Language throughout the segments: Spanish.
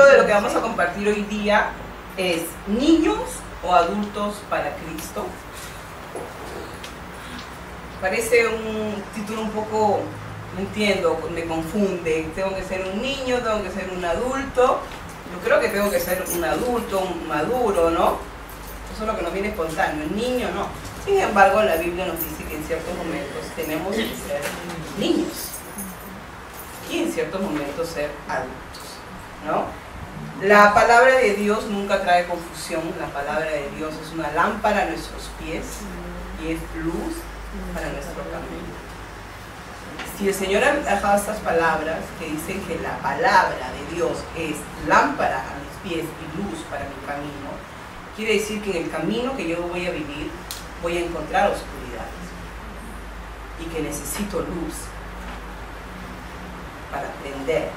título de lo que vamos a compartir hoy día es ¿Niños o adultos para Cristo? Parece un título un poco, no entiendo, me confunde. ¿Tengo que ser un niño? ¿Tengo que ser un adulto? Yo creo que tengo que ser un adulto, un maduro, ¿no? Eso es lo que nos viene espontáneo. El niño no. Sin embargo, la Biblia nos dice que en ciertos momentos tenemos que ser niños y en ciertos momentos ser adultos, ¿no? La palabra de Dios nunca trae confusión. La palabra de Dios es una lámpara a nuestros pies y es luz para nuestro camino. Si el Señor ha dejado estas palabras que dicen que la palabra de Dios es lámpara a mis pies y luz para mi camino, quiere decir que en el camino que yo voy a vivir voy a encontrar oscuridades y que necesito luz para prender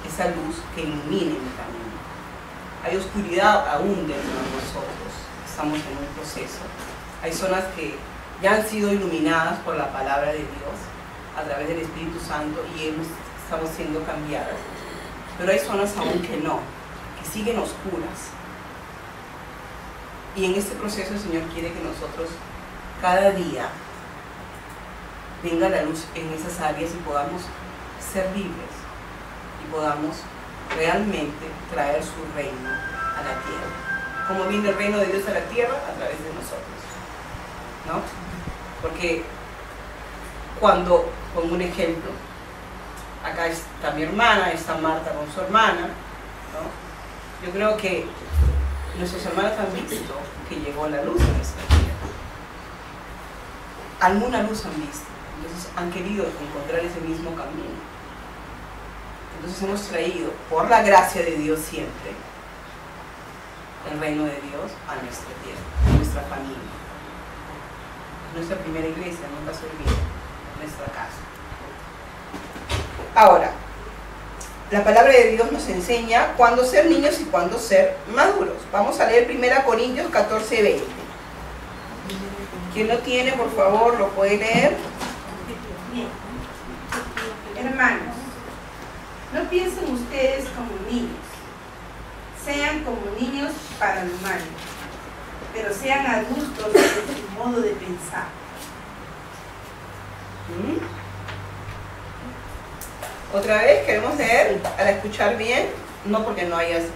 esa luz que ilumine mi camino. Hay oscuridad aún dentro de nosotros, estamos en un proceso. Hay zonas que ya han sido iluminadas por la palabra de Dios a través del Espíritu Santo y estamos siendo cambiadas, pero hay zonas aún que no, que siguen oscuras. Y en este proceso el Señor quiere que nosotros cada día venga la luz en esas áreas y podamos ser libres y podamos realmente traer su reino a la tierra. ¿Cómo viene el reino de Dios a la tierra? A través de nosotros, ¿no? Porque cuando, pongo un ejemplo, acá está mi hermana, está Marta con su hermana, ¿no? Yo creo que nuestros hermanos han visto que llegó la luz en esta tierra. Alguna luz han visto, entonces han querido encontrar ese mismo camino. Entonces hemos traído, por la gracia de Dios siempre, el reino de Dios a nuestra tierra, a nuestra familia. Nuestra primera iglesia, nunca se olvida, nuestra casa. Ahora, la palabra de Dios nos enseña cuándo ser niños y cuándo ser maduros. Vamos a leer 1 Corintios 14:20. Quien lo tiene, por favor, lo puede leer. Bien. Hermanos, no piensen ustedes como niños, sean como niños para lo malo, pero sean adultos en su modo de pensar. Otra vez, queremos leer, al escuchar bien, no porque no hayas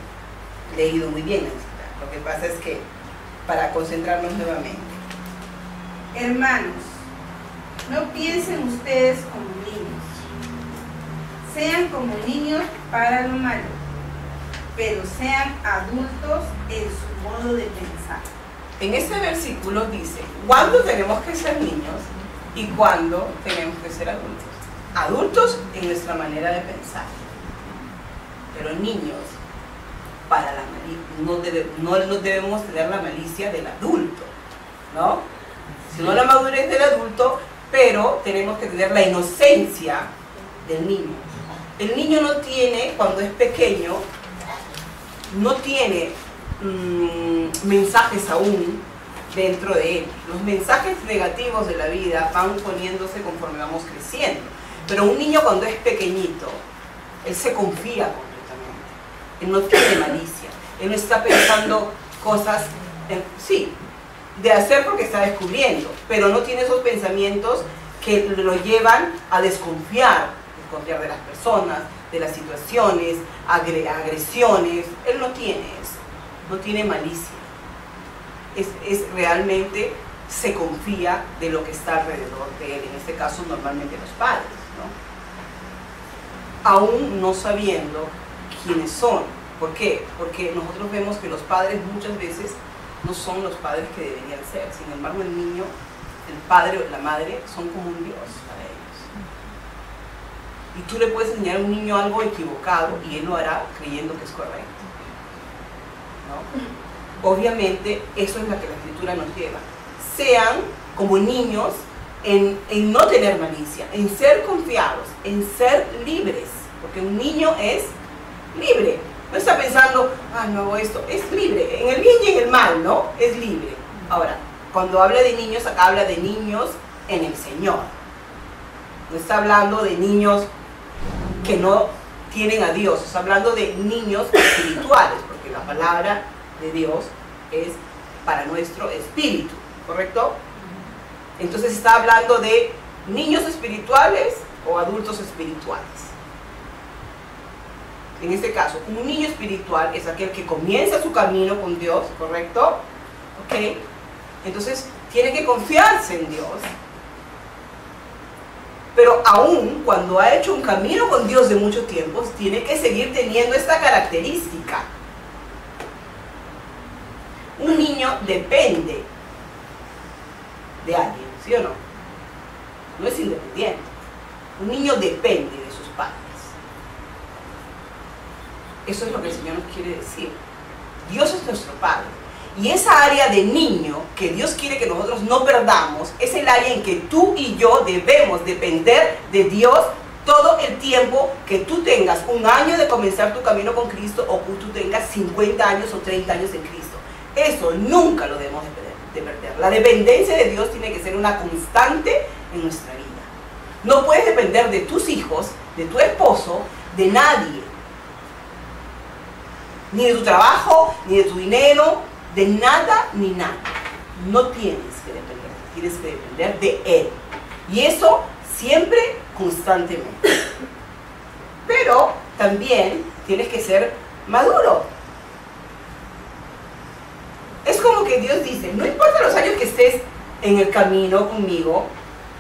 leído muy bien, lo que pasa es que para concentrarnos nuevamente. Hermanos, no piensen ustedes como niños, sean como niños para lo malo, pero sean adultos en su modo de pensar. En este versículo dice, ¿cuándo tenemos que ser niños y cuándo tenemos que ser adultos? Adultos en nuestra manera de pensar, pero niños para la malicia. No debemos tener la malicia del adulto, ¿no? Sino la madurez del adulto, pero tenemos que tener la inocencia del niño. El niño no tiene, cuando es pequeño, no tiene mensajes aún dentro de él. Los mensajes negativos de la vida van poniéndose conforme vamos creciendo. Pero un niño cuando es pequeñito, él se confía completamente. Él no tiene malicia. Él no está pensando cosas, sí, de hacer porque está descubriendo, pero no tiene esos pensamientos que lo llevan a desconfiar de las personas, de las situaciones, agresiones. Él no tiene eso, no tiene malicia. Es realmente se confía de lo que está alrededor de él, en este caso normalmente los padres, ¿no? Aún no sabiendo quiénes son. ¿Por qué? Porque nosotros vemos que los padres muchas veces no son los padres que deberían ser. Sin embargo, el niño, el padre o la madre son como un Dios para ellos. Y tú le puedes enseñar a un niño algo equivocado y él lo hará creyendo que es correcto, ¿no? Obviamente, eso es lo que la Escritura nos lleva. Sean como niños en no tener malicia, en ser confiados, en ser libres, porque un niño es libre, no está pensando, ah, no hago esto, es libre, en el bien y en el mal, ¿no? Es libre. Ahora, cuando habla de niños, acá habla de niños en el Señor, no está hablando de niños que no tienen a Dios. Está hablando de niños espirituales, porque la palabra de Dios es para nuestro espíritu, ¿correcto? Entonces está hablando de niños espirituales o adultos espirituales. En este caso, un niño espiritual es aquel que comienza su camino con Dios, ¿correcto? ¿Ok? Entonces tiene que confiarse en Dios. Pero aún cuando ha hecho un camino con Dios de mucho tiempo, tiene que seguir teniendo esta característica. Un niño depende de alguien, ¿sí o no? No es independiente. Un niño depende de sus padres. Eso es lo que el Señor nos quiere decir. Dios es nuestro Padre. Y esa área de niño que Dios quiere que nosotros no perdamos es el área en que tú y yo debemos depender de Dios todo el tiempo que tú tengas un año de comenzar tu camino con Cristo o que tú tengas 50 años o 30 años en Cristo. Eso nunca lo debemos de perder. La dependencia de Dios tiene que ser una constante en nuestra vida. No puedes depender de tus hijos, de tu esposo, de nadie. Ni de tu trabajo, ni de tu dinero, de nada ni nada. No tienes que depender, tienes que depender de Él. Y eso siempre, constantemente. Pero también tienes que ser maduro. Es como que Dios dice, no importa los años que estés en el camino conmigo,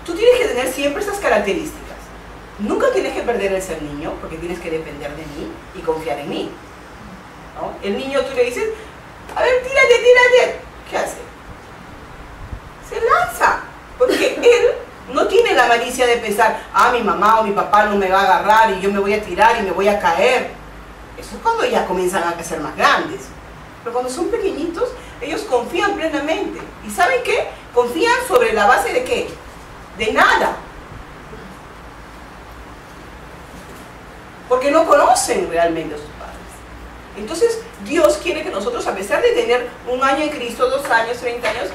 tú tienes que tener siempre esas características. Nunca tienes que perder el ser niño, porque tienes que depender de mí y confiar en mí, ¿no? El niño, tú le dices, a ver, tírate. ¿Qué hace? Se lanza, porque él no tiene la malicia de pensar, mi mamá o mi papá no me va a agarrar y yo me voy a tirar y me voy a caer. Eso es cuando ya comienzan a ser más grandes. Pero cuando son pequeñitos, ellos confían plenamente. ¿Y saben qué? Confían sobre la base de ¿qué? De nada. Porque no conocen realmente a sus padres. Entonces, Dios quiere que nosotros, a pesar de tener un año en Cristo, 2 años, 30 años,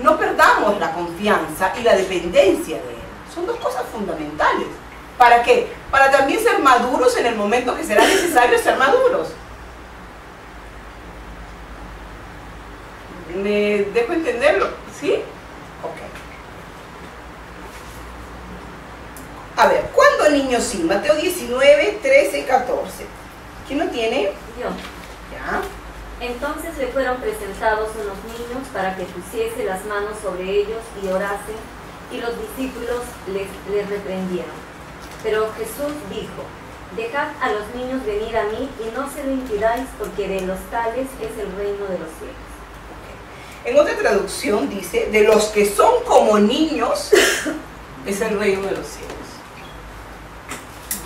no perdamos la confianza y la dependencia de Él. Son dos cosas fundamentales. ¿Para qué? Para también ser maduros en el momento que será necesario ser maduros. ¿Me dejo entenderlo? ¿Sí? Ok. A ver, ¿cuándo niños sí? Mateo 19, 13 y 14. ¿Quién lo tiene? Yo. Ya. Entonces le fueron presentados unos niños para que pusiese las manos sobre ellos y orase, y los discípulos les reprendieron. Pero Jesús dijo, dejad a los niños venir a mí y no se lo impidáis, porque de los tales es el reino de los cielos. En otra traducción dice, de los que son como niños, es el reino de los cielos.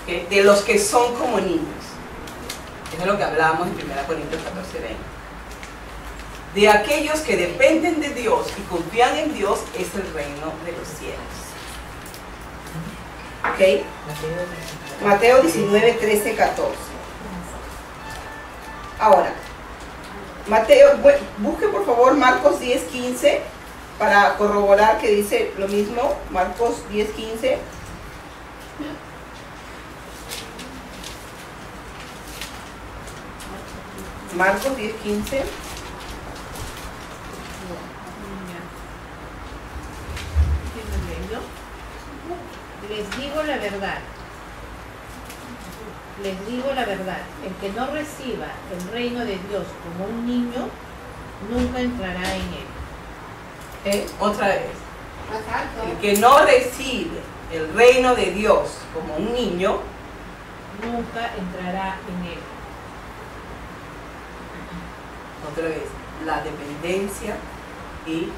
¿Okay? De los que son como niños. Eso es lo que hablábamos en 1 Corintios 14, 20. De aquellos que dependen de Dios y confían en Dios, es el reino de los cielos. ¿Ok? Mateo 19, 13, 14. Ahora, Mateo, busque por favor Marcos 10, 15 para corroborar que dice lo mismo. Marcos 10, 15. Marcos 10, 15. Les digo la verdad. Les digo la verdad. El que no reciba el reino de Dios como un niño, nunca entrará en él. Otra vez. El que no recibe el reino de Dios como un niño, nunca entrará en él. Otra vez, la dependencia y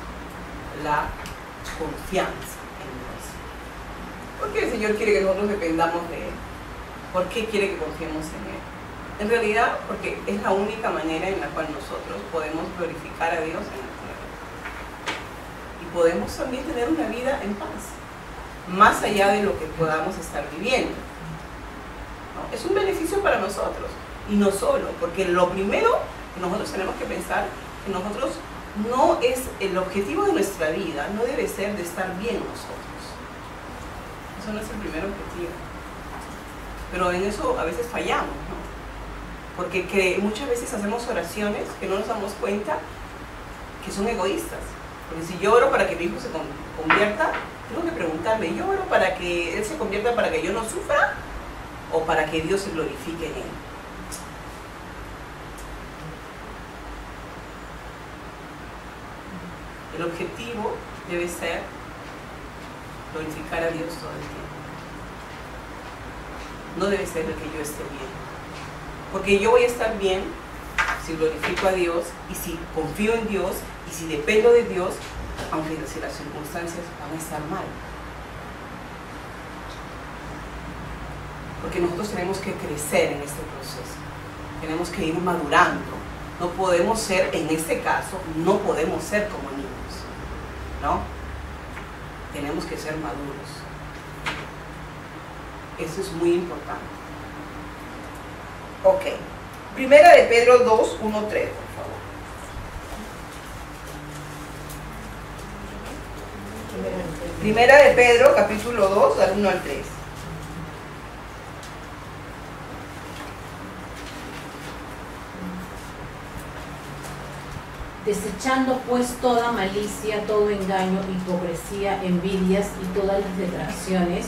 la confianza en Dios. ¿Por qué el Señor quiere que nosotros dependamos de Él? ¿Por qué quiere que confiemos en Él? En realidad, porque es la única manera en la cual nosotros podemos glorificar a Dios en la tierra. Y podemos también tener una vida en paz, más allá de lo que podamos estar viviendo. ¿No? Es un beneficio para nosotros. Y no solo, porque lo primero que nosotros tenemos que pensar, que nosotros no es el objetivo de nuestra vida, no debe ser de estar bien nosotros. Eso no es el primer objetivo. pero en eso a veces fallamos, ¿no? Porque muchas veces hacemos oraciones que no nos damos cuenta que son egoístas. Porque si yo oro para que mi hijo se convierta, tengo que preguntarme, ¿yo oro para que él se convierta para que yo no sufra o para que Dios se glorifique en él? El objetivo debe ser glorificar a Dios todo el tiempo. No debe ser el que yo esté bien. Porque yo voy a estar bien si glorifico a Dios y si confío en Dios y si dependo de Dios, aunque si las circunstancias van a estar mal. Porque nosotros tenemos que crecer en este proceso. Tenemos que ir madurando. No podemos ser, en este caso, no podemos ser como niños, ¿no? Tenemos que ser maduros. Eso es muy importante. Ok. Primera de Pedro 2, 1, 3, por favor. Primera de Pedro, capítulo 2, del 1 al 3. Desechando pues toda malicia, todo engaño, hipocresía, envidias y todas las detracciones,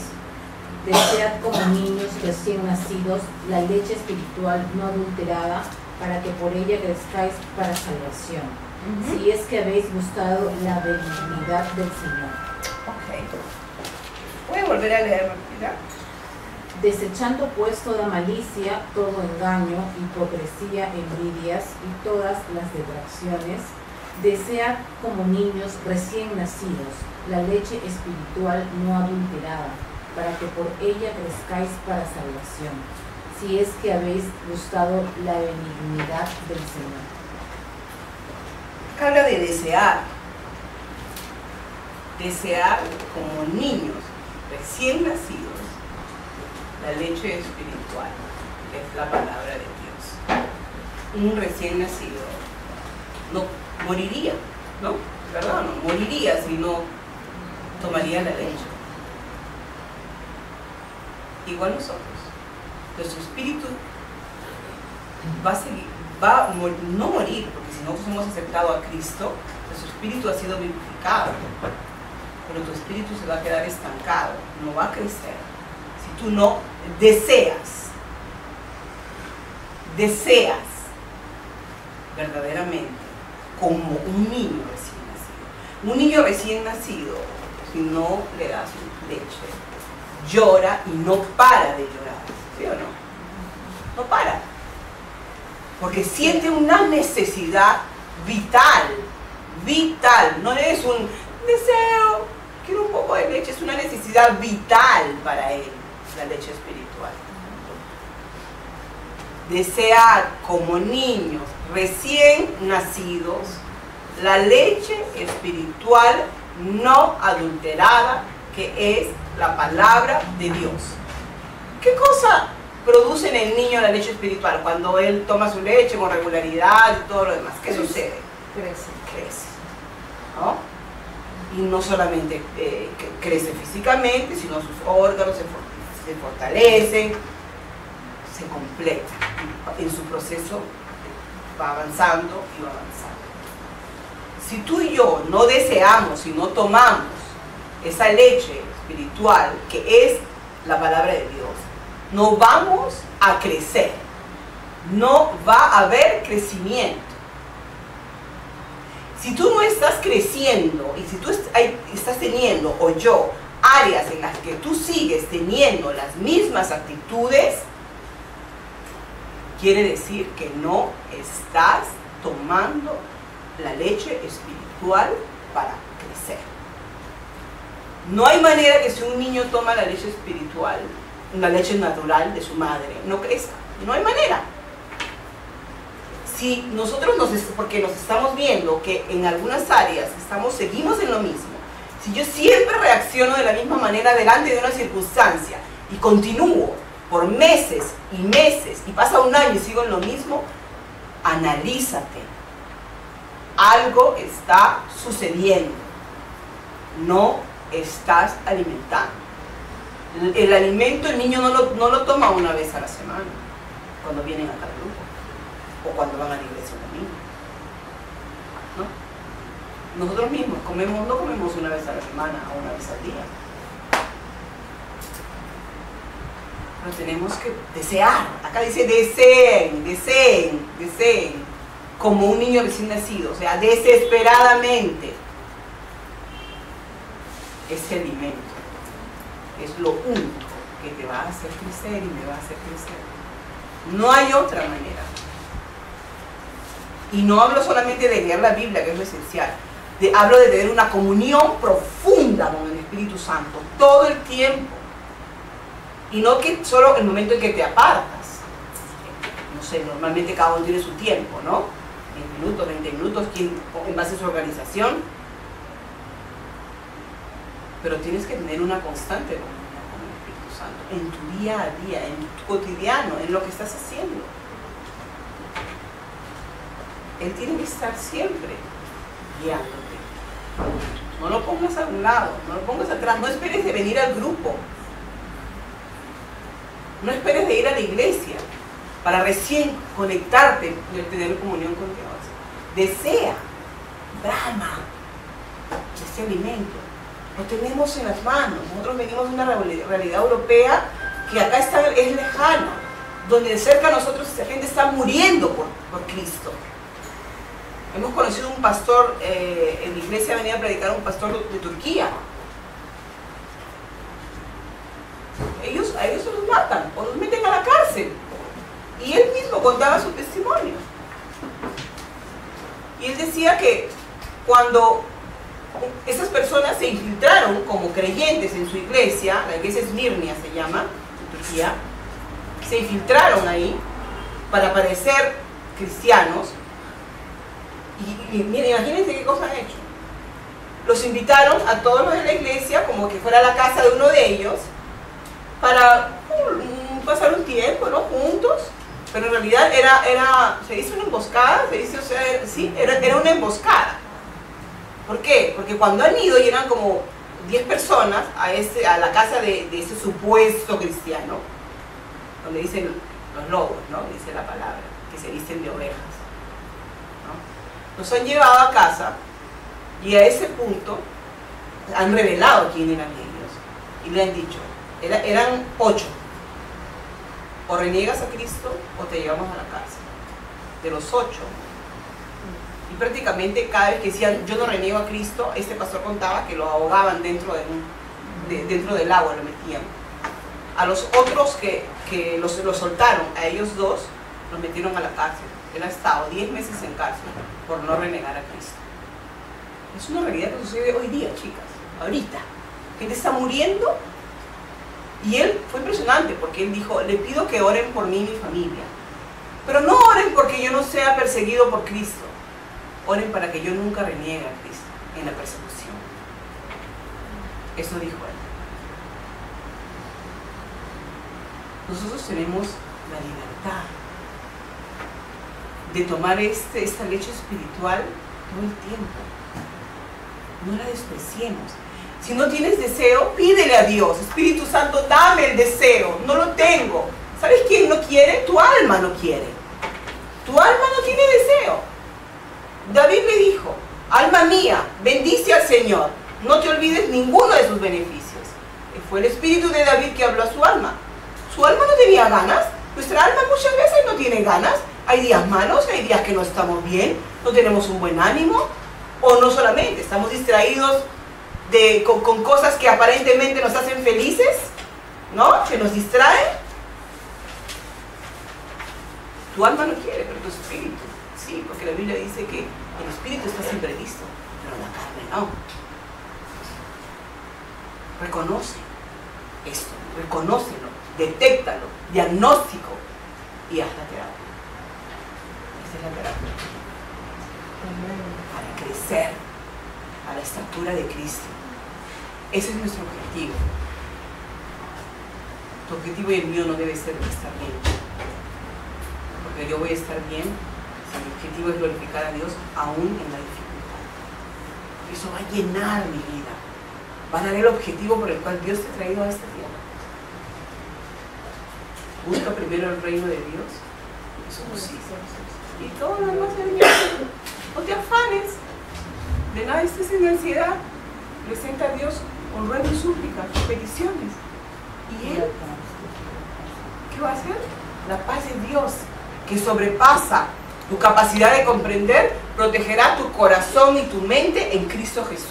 desead como niños recién nacidos la leche espiritual no adulterada, para que por ella crezcáis para salvación, si es que habéis gustado la benignidad del Señor. Ok. Voy a volver a leer, Martina. Desechando pues toda malicia, todo engaño, hipocresía, envidias y todas las detracciones, desead como niños recién nacidos la leche espiritual no adulterada, para que por ella crezcáis para salvación, si es que habéis gustado la benignidad del Señor. Habla de desear. Desear como niños recién nacidos la leche espiritual, que es la palabra de Dios. Un recién nacido no moriría, ¿no? ¿Verdad? No moriría si no tomaría la leche. Igual nosotros. Nuestro espíritu va a seguir, no morir, porque si nosotros hemos aceptado a Cristo, nuestro espíritu ha sido vivificado, pero tu espíritu se va a quedar estancado, no va a crecer. Si tú no deseas verdaderamente como un niño recién nacido. Un niño recién nacido, si no le das leche, llora y no para de llorar, ¿sí o no? No para, porque siente una necesidad vital, no es un deseo, quiero un poco de leche, es una necesidad vital para él, la leche espiritual. Desear como niños recién nacidos la leche espiritual no adulterada, que es la palabra de Dios. ¿Qué cosa produce en el niño la leche espiritual? Cuando él toma su leche con regularidad y todo lo demás, ¿qué sucede? Crece, ¿no? Y no solamente crece físicamente, sino sus órganos se fortalecen, se completa. En su proceso va avanzando y va avanzando. Si tú y yo no deseamos y no tomamos esa leche espiritual, que es la palabra de Dios, no vamos a crecer, no va a haber crecimiento. Si tú no estás creciendo y si tú estás teniendo, o yo, áreas en las que tú sigues teniendo las mismas actitudes, quiere decir que no estás tomando la leche espiritual para crecer. No hay manera que si un niño toma la leche espiritual, la leche natural de su madre, no crezca. No hay manera. Si nosotros porque nos estamos viendo que en algunas áreas seguimos en lo mismo, si yo siempre reacciono de la misma manera delante de una circunstancia y continúo por meses y pasa un año y sigo en lo mismo, analízate. Algo está sucediendo. No estás alimentando. El alimento el niño no lo toma una vez a la semana, cuando vienen acá al grupo, o cuando van a la iglesia un domingo. ¿No? Nosotros mismos no comemos una vez a la semana o una vez al día. Pero tenemos que desear. Acá dice deseen, deseen, deseen, como un niño recién nacido, o sea, desesperadamente. Ese alimento es lo único que te va a hacer crecer y me va a hacer crecer. No hay otra manera. Y no hablo solamente de leer la Biblia, que es lo esencial. Hablo de tener una comunión profunda con el Espíritu Santo todo el tiempo. Y no que solo el momento en que te apartas. No sé, normalmente cada uno tiene su tiempo, ¿no? 10 minutos, 20 minutos, en base a su organización. Pero tienes que tener una constante comunión con el Espíritu Santo en tu día a día, en tu cotidiano, en lo que estás haciendo. Él tiene que estar siempre guiándote. No lo pongas a un lado, no lo pongas atrás, no esperes de venir al grupo. No esperes de ir a la iglesia para recién conectarte y tener comunión con Dios. Desea, brama ese alimento. Lo tenemos en las manos. Nosotros venimos de una realidad europea que acá es lejana, donde de cerca a nosotros la gente está muriendo por Cristo. Hemos conocido un pastor, en la iglesia venía a predicar un pastor de Turquía. A ellos se los matan o los meten a la cárcel. Y él mismo contaba su testimonio. Y él decía que cuando esas personas se infiltraron como creyentes en su iglesia, la iglesia Esmirnia se llama, en Turquía, se infiltraron ahí para parecer cristianos. Y miren, imagínense qué cosa han hecho. Los invitaron a todos los de la iglesia, como que fuera la casa de uno de ellos, para pasar un tiempo, ¿no? Juntos. Pero en realidad se hizo una emboscada, era una emboscada. ¿Por qué? Porque cuando han ido y eran como 10 personas a la casa de ese supuesto cristiano, donde dicen los lobos, ¿no? Dice la palabra, que se visten de ovejas, ¿no? Los han llevado a casa y a ese punto han revelado quién eran ellos y le han dicho, eran 8, o reniegas a Cristo o te llevamos a la cárcel. De los 8, y prácticamente cada vez que decían yo no reniego a Cristo, este pastor contaba que lo ahogaban dentro del agua, lo metían. A los otros que los soltaron, a ellos 2 los metieron a la cárcel. Él ha estado 10 meses en cárcel por no renegar a Cristo. Es una realidad que sucede hoy día, chicas, ahorita. Gente está muriendo. Y él fue impresionante porque él dijo, le pido que oren por mí y mi familia. Pero no oren porque yo no sea perseguido por Cristo. Oren para que yo nunca reniegue a Cristo en la persecución. Eso dijo él. Nosotros tenemos la libertad de tomar esta leche espiritual todo el tiempo. No la despreciemos. Si no tienes deseo, pídele a Dios. Espíritu Santo, dame el deseo. No lo tengo. ¿Sabes quién no quiere? Tu alma no quiere. Tu alma no tiene deseo. David le dijo, alma mía, bendice al Señor. No te olvides ninguno de sus beneficios. Fue el espíritu de David que habló a su alma. Su alma no tenía ganas. Nuestra alma muchas veces no tiene ganas. Hay días malos, hay días que no estamos bien, no tenemos un buen ánimo. O no solamente, estamos distraídos con cosas que aparentemente nos hacen felices, ¿no? Que nos distraen. Tu alma no quiere, pero tu espíritu sí, porque la Biblia dice que el espíritu está siempre listo, pero la carne no. Reconoce esto, reconócelo, detéctalo, diagnóstico y haz la terapia. Esa es la terapia. Para crecer a la estatura de Cristo. Ese es nuestro objetivo. Tu objetivo y el mío no debe ser estar bien. Porque yo voy a estar bien si mi objetivo es glorificar a Dios aún en la dificultad. Eso va a llenar mi vida. Va a dar el objetivo por el cual Dios te ha traído a esta tierra. Busca primero el reino de Dios. Eso sí. Y todo lo demás se añade. No te afanes. De nada estés en ansiedad. Presenta a Dios con ruego y súplica, peticiones. ¿Y Él qué va a hacer? La paz de Dios, que sobrepasa tu capacidad de comprender, protegerá tu corazón y tu mente en Cristo Jesús.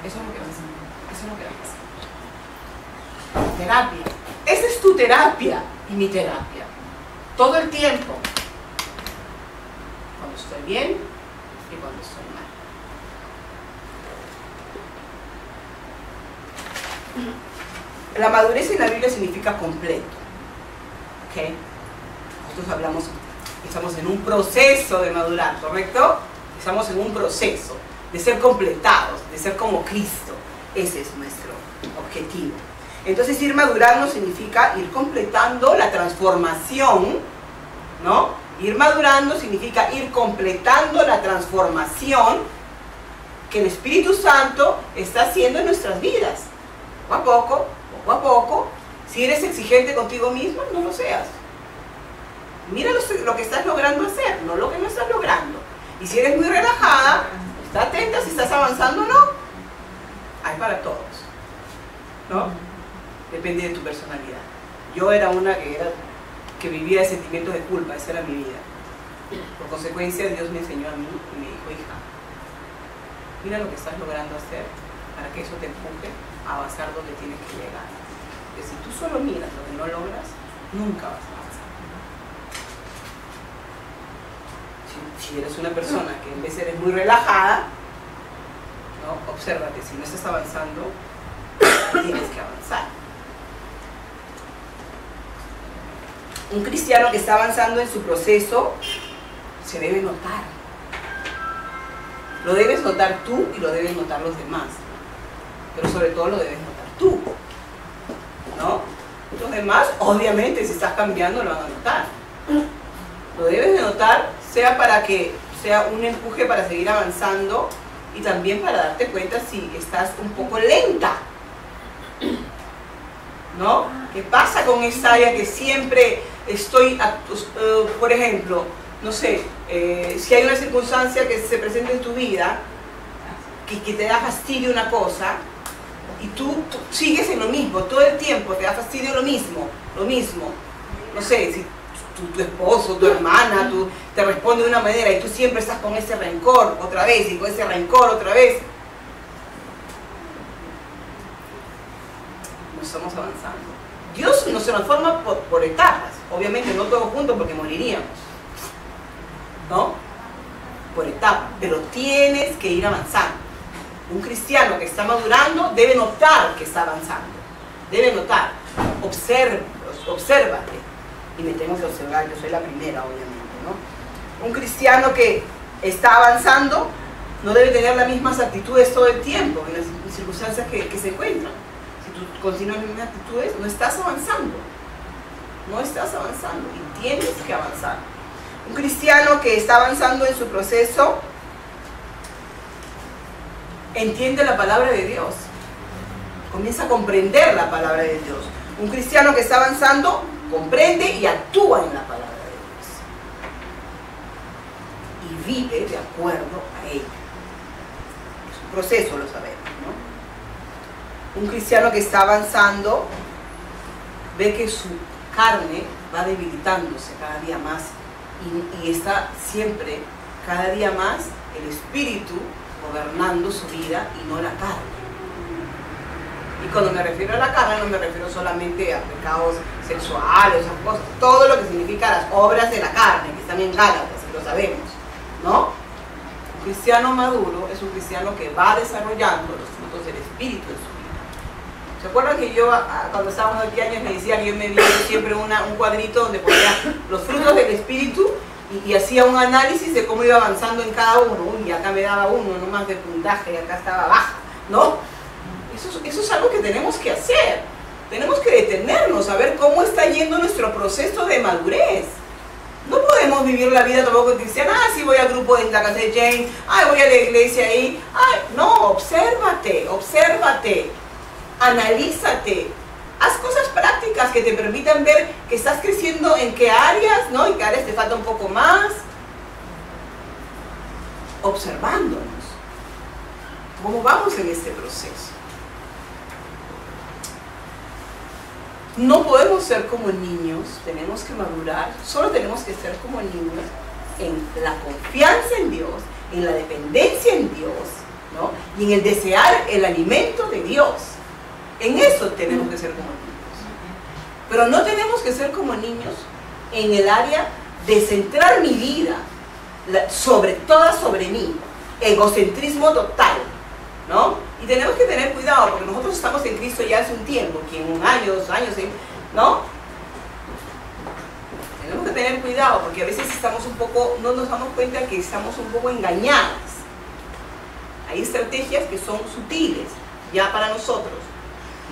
Eso es lo que va a hacer. Eso es lo que va a hacer. Terapia. Esa es tu terapia y mi terapia. Todo el tiempo. Cuando estoy bien y cuando estoy mal. La madurez en la Biblia significa completo. ¿Ok? Nosotros estamos en un proceso de madurar, ¿correcto? Estamos en un proceso de ser completados, de ser como Cristo. Ese es nuestro objetivo. Entonces, ir madurando significa ir completando la transformación, ¿no? Ir madurando significa ir completando la transformación que el Espíritu Santo está haciendo en nuestras vidas. Poco a poco. Si eres exigente contigo mismo, no lo seas. Mira lo que estás logrando hacer, no lo que no estás logrando. Y si eres muy relajada, está atenta si estás avanzando o no. Hay para todos, ¿no? Depende de tu personalidad. Yo era una que vivía de sentimientos de culpa, esa era mi vida. Por consecuencia, Dios me enseñó a mí y me dijo, hija, mira lo que estás logrando hacer para que eso te empuje a avanzar donde tienes que llegar. Porque si tú solo miras lo que no logras, nunca vas a avanzar. Si eres una persona que en vez eres muy relajada, ¿no? Obsérvate, si no estás avanzando, tienes que avanzar. Un cristiano que está avanzando en su proceso se debe notar. Lo debes notar tú y lo deben notar los demás. Pero sobre todo lo debes notar tú, ¿no? Los demás, obviamente, si estás cambiando, lo van a notar. Lo debes de notar, sea para que sea un empuje para seguir avanzando y también para darte cuenta si estás un poco lenta, ¿no? ¿Qué pasa con esa área que siempre estoy, por ejemplo, no sé, si hay una circunstancia que se presenta en tu vida que te da fastidio una cosa y tú sigues en lo mismo, todo el tiempo te da fastidio lo mismo, no sé, si tu esposo, tu hermana, te responde de una manera y tú siempre estás con ese rencor otra vez y con ese rencor otra vez, no estamos avanzando. Dios nos transforma por etapas, obviamente no todos juntos porque moriríamos, ¿no? Por etapas, pero tienes que ir avanzando. Un cristiano que está madurando debe notar que está avanzando, debe notar, obsérvate, y me tengo que observar, yo soy la primera obviamente, ¿no? Un cristiano que está avanzando no debe tener las mismas actitudes todo el tiempo en las circunstancias que se encuentran. Si tú continúas las mismas actitudes, no estás avanzando y tienes que avanzar. Un cristiano que está avanzando en su proceso entiende la palabra de Dios, comienza a comprender la palabra de Dios. Un cristiano que está avanzando comprende y actúa en la palabra de Dios y vive de acuerdo a ella. Es un proceso, lo sabemos, ¿no? Un cristiano que está avanzando ve que su carne va debilitándose cada día más y está siempre, cada día más, el espíritu gobernando su vida y no la carne. Y cuando me refiero a la carne, no me refiero solamente a pecados sexuales, esas cosas, todo lo que significa las obras de la carne, que están en Gálatas, lo sabemos, ¿no? Un cristiano maduro es un cristiano que va desarrollando los frutos del Espíritu en su vida. ¿Se acuerdan que yo, cuando estábamos aquí años, me decía que yo me vi siempre un cuadrito donde ponía los frutos del Espíritu y hacía un análisis de cómo iba avanzando en cada uno? Uy, acá me daba uno nomás de puntaje y acá estaba baja, ¿no? Eso es algo que tenemos que hacer. Tenemos que detenernos a ver cómo está yendo nuestro proceso de madurez. No podemos vivir la vida tampoco cristiana. Sí, voy al grupo de la casa de Jane. Voy a la iglesia ahí. No, obsérvate. Analízate. Haz cosas prácticas que te permitan ver que estás creciendo en qué áreas, ¿no? En qué áreas te falta un poco más. Observándonos. ¿Cómo vamos en este proceso? No podemos ser como niños, tenemos que madurar, solo tenemos que ser como niños en la confianza en Dios, en la dependencia en Dios, ¿no? Y en el desear el alimento de Dios. En eso tenemos que ser como niños. Pero no tenemos que ser como niños en el área de centrar mi vida sobre mí, egocentrismo total, ¿no? Y tenemos que tener cuidado porque nosotros estamos en Cristo ya hace un tiempo, que en un año, 2 años, ¿no? Tenemos que tener cuidado porque a veces estamos un poco, no nos damos cuenta que estamos un poco engañadas. Hay estrategias que son sutiles ya para nosotros,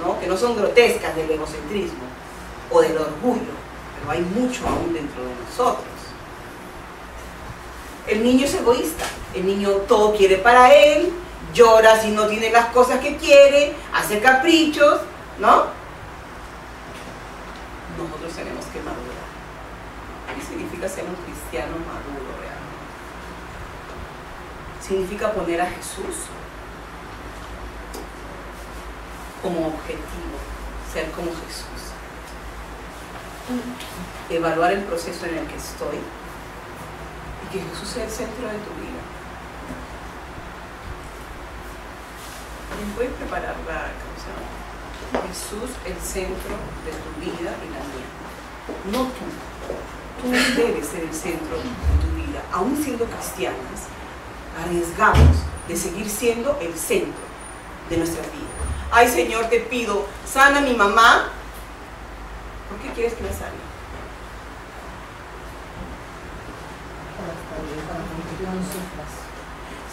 ¿no? Que no son grotescas del egocentrismo o del orgullo, pero hay mucho aún dentro de nosotros. El niño es egoísta, el niño todo quiere para él, llora si no tiene las cosas que quiere, hace caprichos, ¿no? Nosotros tenemos que madurar. ¿Qué significa ser un cristiano maduro realmente? Significa poner a Jesús como objetivo, ser como Jesús. Evaluar el proceso en el que estoy y que Jesús sea el centro de tu vida. Voy a preparar la canción. Jesús, el centro de tu vida y la mía. No tú. Tú debes ser el centro de tu vida. Aún siendo cristianas, arriesgamos de seguir siendo el centro de nuestra vida. Ay, Señor, te pido, sana a mi mamá. ¿Por qué quieres que la sane?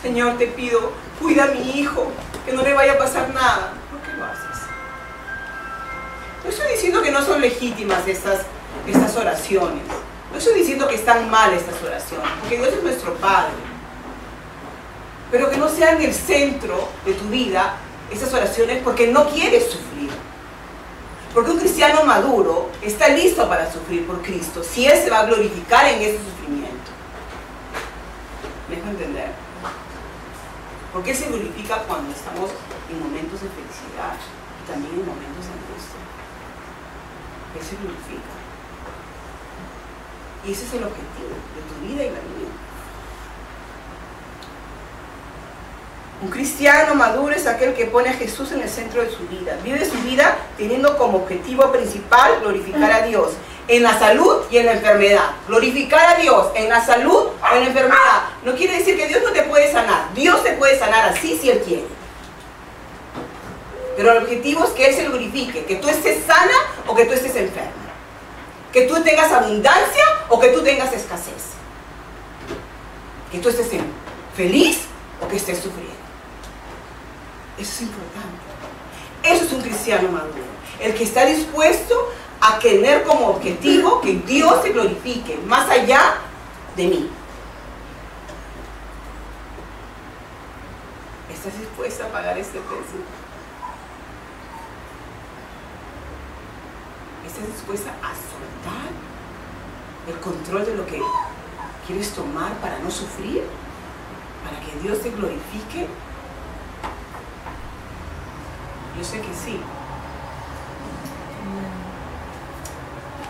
Señor, te pido, cuida a mi hijo, que no le vaya a pasar nada. ¿Por qué lo haces? No estoy diciendo que no son legítimas estas oraciones. No estoy diciendo que están mal estas oraciones, porque Dios es nuestro Padre. Pero que no sean el centro de tu vida estas oraciones porque no quieres sufrir. Porque un cristiano maduro está listo para sufrir por Cristo, si Él se va a glorificar en ese sufrimiento. ¿Me dejo entender? Porque Él se glorifica cuando estamos en momentos de felicidad y también en momentos de angustia. Él se glorifica. Y ese es el objetivo de tu vida y la mía. Un cristiano maduro es aquel que pone a Jesús en el centro de su vida. Vive su vida teniendo como objetivo principal glorificar a Dios en la salud y en la enfermedad. Glorificar a Dios en la salud o en la enfermedad. No quiere decir que Dios no te puede sanar. Dios te puede sanar así si Él quiere. Pero el objetivo es que Él se glorifique, que tú estés sana o que tú estés enferma. Que tú tengas abundancia o que tú tengas escasez. Que tú estés feliz o que estés sufriendo. Eso es importante. Eso es un cristiano maduro. El que está dispuesto a tener como objetivo que Dios se glorifique más allá de mí. ¿Estás dispuesta a pagar este precio? ¿Estás dispuesta a soltar el control de lo que quieres tomar para no sufrir? ¿Para que Dios te glorifique? Yo sé que sí.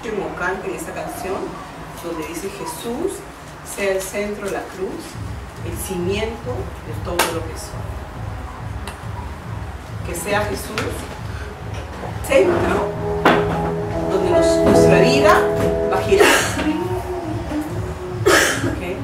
Como canta en esta canción, donde dice Jesús sea el centro de la cruz, el cimiento de todo lo que soy. Que sea Jesús centro donde nuestra vida va a girar. ¿Okay?